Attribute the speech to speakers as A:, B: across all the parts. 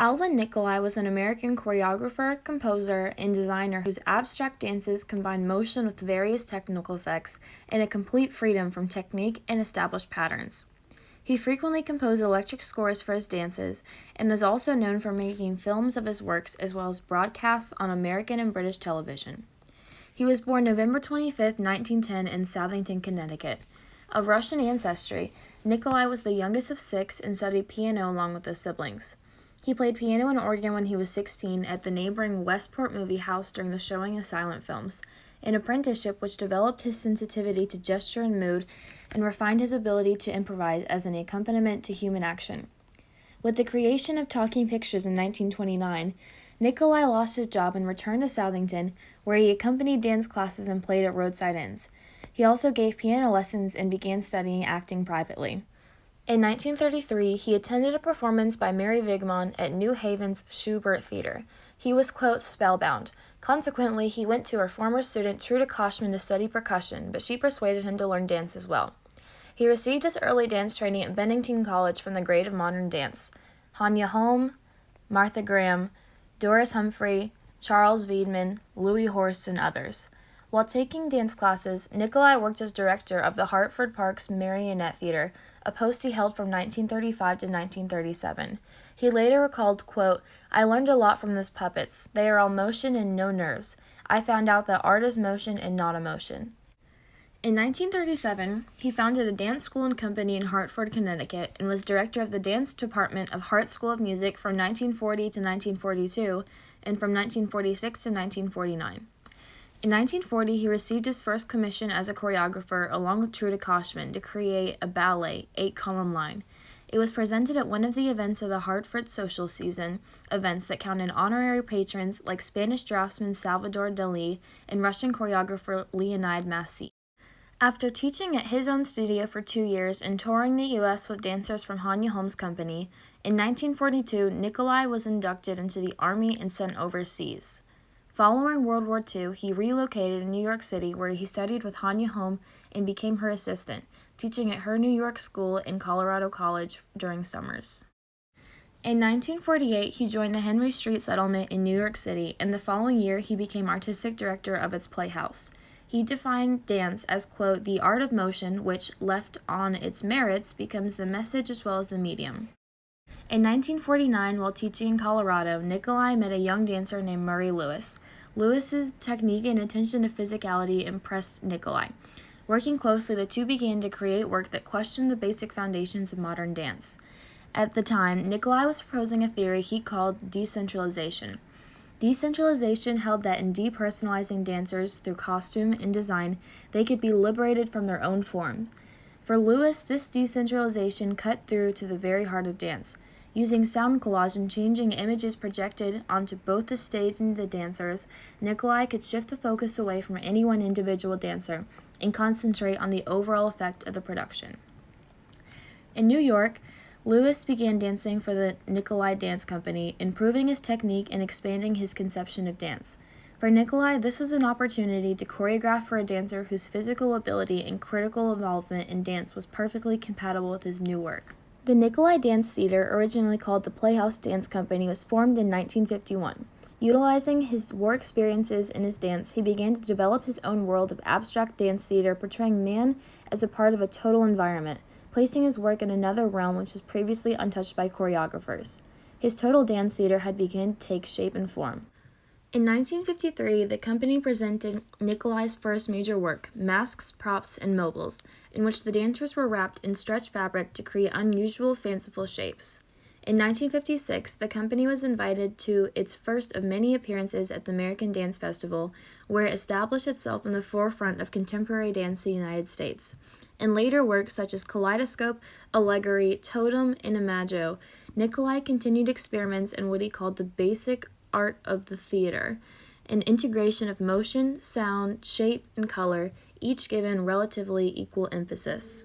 A: Alwin Nikolais was an American choreographer, composer, and designer whose abstract dances combine motion with various technical effects and a complete freedom from technique and established patterns. He frequently composed electric scores for his dances and is also known for making films of his works as well as broadcasts on American and British television. He was born November 25, 1910 in Southington, Connecticut. Of Russian ancestry, Nikolai was the youngest of 6 and studied piano along with his siblings. He played piano and organ when he was 16 at the neighboring Westport Movie House during the showing of silent films, an apprenticeship which developed his sensitivity to gesture and mood and refined his ability to improvise as an accompaniment to human action. With the creation of talking pictures in 1929, Nikolai lost his job and returned to Southington, where he accompanied dance classes and played at roadside inns. He also gave piano lessons and began studying acting privately. In 1933, he attended a performance by Mary Vigmon at New Haven's Schubert Theater. He was, quote, spellbound. Consequently, he went to her former student Trude Koshman to study percussion, but she persuaded him to learn dance as well. He received his early dance training at Bennington College from the Grade of Modern Dance. Hanya Holm, Martha Graham, Doris Humphrey, Charles Wiedemann, Louis Horst, and others. While taking dance classes, Nikolai worked as director of the Hartford Park's Marionette Theater, a post he held from 1935 to 1937. He later recalled, quote, "I learned a lot from those puppets. They are all motion and no nerves. I found out that art is motion and not emotion." In 1937, he founded a dance school and company in Hartford, Connecticut, and was director of the dance department of Hart School of Music from 1940 to 1942 and from 1946 to 1949. In 1940, he received his first commission as a choreographer along with Trude Koshman to create a ballet, 8-column line. It was presented at one of the events of the Hartford Social Season, events that counted honorary patrons like Spanish draftsman Salvador Dalí and Russian choreographer Leonid Massey. After teaching at his own studio for 2 years and touring the U.S. with dancers from Hanya Holmes' company, in 1942, Nikolai was inducted into the Army and sent overseas. Following World War II, he relocated to New York City, where he studied with Hanya Holm and became her assistant, teaching at her New York school and Colorado College during summers. In 1948, he joined the Henry Street Settlement in New York City, and the following year he became artistic director of its playhouse. He defined dance as, quote, the art of motion, which, left on its merits, becomes the message as well as the medium. In 1949, while teaching in Colorado, Nikolai met a young dancer named Murray Lewis. Lewis's technique and attention to physicality impressed Nikolai. Working closely, the two began to create work that questioned the basic foundations of modern dance. At the time, Nikolai was proposing a theory he called decentralization. Decentralization held that in depersonalizing dancers through costume and design, they could be liberated from their own form. For Lewis, this decentralization cut through to the very heart of dance. Using sound collage and changing images projected onto both the stage and the dancers, Nikolai could shift the focus away from any one individual dancer and concentrate on the overall effect of the production. In New York, Lewis began dancing for the Nikolai Dance Company, improving his technique and expanding his conception of dance. For Nikolai, this was an opportunity to choreograph for a dancer whose physical ability and critical involvement in dance was perfectly compatible with his new work. The Nikolai Dance Theater, originally called the Playhouse Dance Company, was formed in 1951. Utilizing his war experiences in his dance, he began to develop his own world of abstract dance theater, portraying man as a part of a total environment, placing his work in another realm which was previously untouched by choreographers. His total dance theater had begun to take shape and form. In 1953, the company presented Nikolai's first major work, Masks, Props, and Mobiles, in which the dancers were wrapped in stretch fabric to create unusual, fanciful shapes. In 1956, the company was invited to its first of many appearances at the American Dance Festival, where it established itself in the forefront of contemporary dance in the United States. In later works such as Kaleidoscope, Allegory, Totem, and Imago, Nikolai continued experiments in what he called the basic art of the theater, an integration of motion, sound, shape, and color, each given relatively equal emphasis.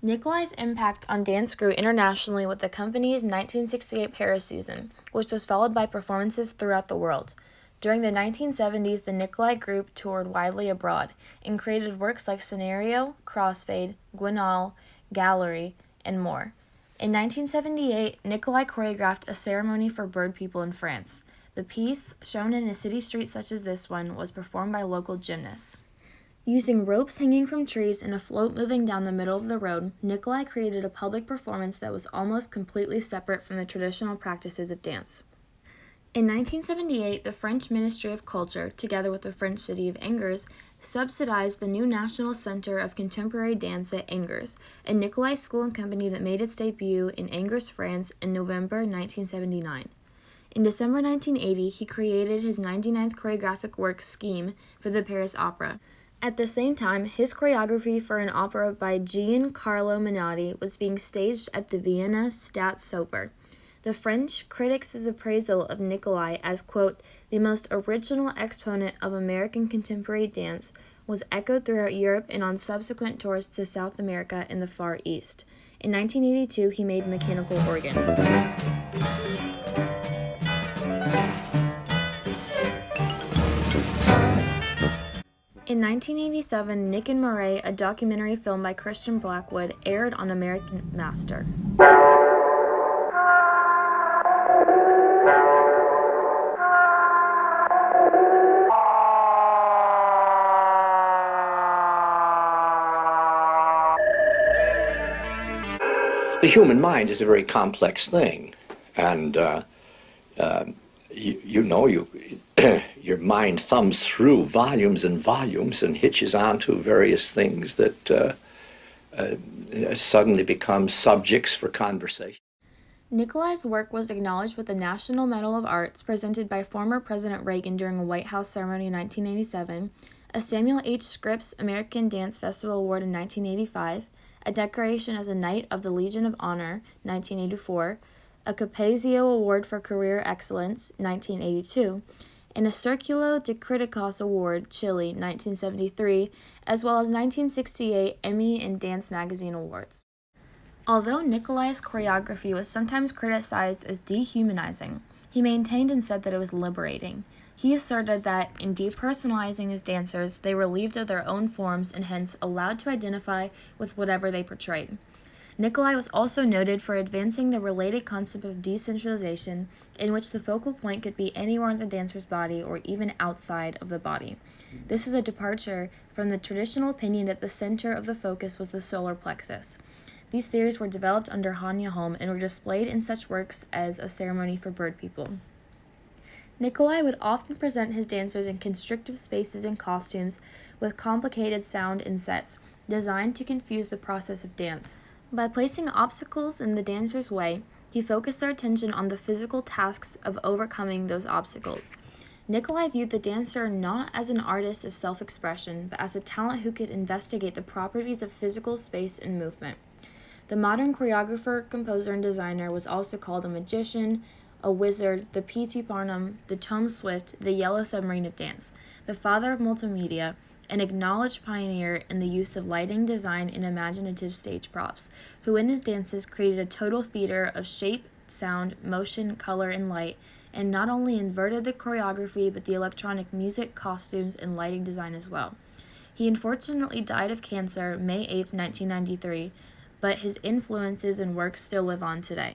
A: Nikolais' impact on dance grew internationally with the company's 1968 Paris season, which was followed by performances throughout the world. During the 1970s, the Nikolai group toured widely abroad and created works like Scenario, Crossfade, Guinal, Gallery, and more. In 1978, Nikolai choreographed a ceremony for bird people in France. The piece, shown in a city street such as this one, was performed by local gymnasts. Using ropes hanging from trees and a float moving down the middle of the road, Nikolai created a public performance that was almost completely separate from the traditional practices of dance. In 1978, the French Ministry of Culture, together with the French city of Angers, subsidized the new National Center of Contemporary Dance at Angers, a Nikolai school and company that made its debut in Angers, France in November 1979. In December 1980, he created his 99th choreographic work, Scheme, for the Paris Opera. At the same time, his choreography for an opera by Giancarlo Menotti was being staged at the Vienna Staatsoper. The French critics' appraisal of Nikolai as, quote, the most original exponent of American contemporary dance was echoed throughout Europe and on subsequent tours to South America and the Far East. In 1982, he made mechanical organ. In 1987, Nick and Murray, a documentary film by Christian Blackwood, aired on American Master.
B: The human mind is a very complex thing, and your mind thumbs through volumes and volumes and hitches onto various things that suddenly become subjects for conversation.
A: Nikolai's work was acknowledged with the National Medal of Arts presented by former President Reagan during a White House ceremony in 1987, a Samuel H. Scripps American Dance Festival Award in 1985, a decoration as a Knight of the Legion of Honor, 1984, a Capezio Award for Career Excellence, 1982, and a Circulo de Criticos Award, Chile, 1973, as well as 1968 Emmy and Dance Magazine Awards. Although Nikolai's choreography was sometimes criticized as dehumanizing, he maintained and said that it was liberating. He asserted that, in depersonalizing his dancers, they were relieved of their own forms and hence allowed to identify with whatever they portrayed. Nikolai was also noted for advancing the related concept of decentralization, in which the focal point could be anywhere in the dancer's body or even outside of the body. This is a departure from the traditional opinion that the center of the focus was the solar plexus. These theories were developed under Hanya Holm and were displayed in such works as A Ceremony for Bird People. Nikolai would often present his dancers in constrictive spaces and costumes with complicated sound and sets, designed to confuse the process of dance. By placing obstacles in the dancer's way, he focused their attention on the physical tasks of overcoming those obstacles. Nikolai viewed the dancer not as an artist of self-expression, but as a talent who could investigate the properties of physical space and movement. The modern choreographer, composer, and designer was also called a magician, a wizard, the P.T. Barnum, the Tom Swift, the Yellow Submarine of Dance, the father of multimedia, an acknowledged pioneer in the use of lighting, design, and imaginative stage props, who in his dances created a total theater of shape, sound, motion, color, and light, and not only inverted the choreography but the electronic music, costumes, and lighting design as well. He unfortunately died of cancer May 8, 1993, but his influences and works still live on today.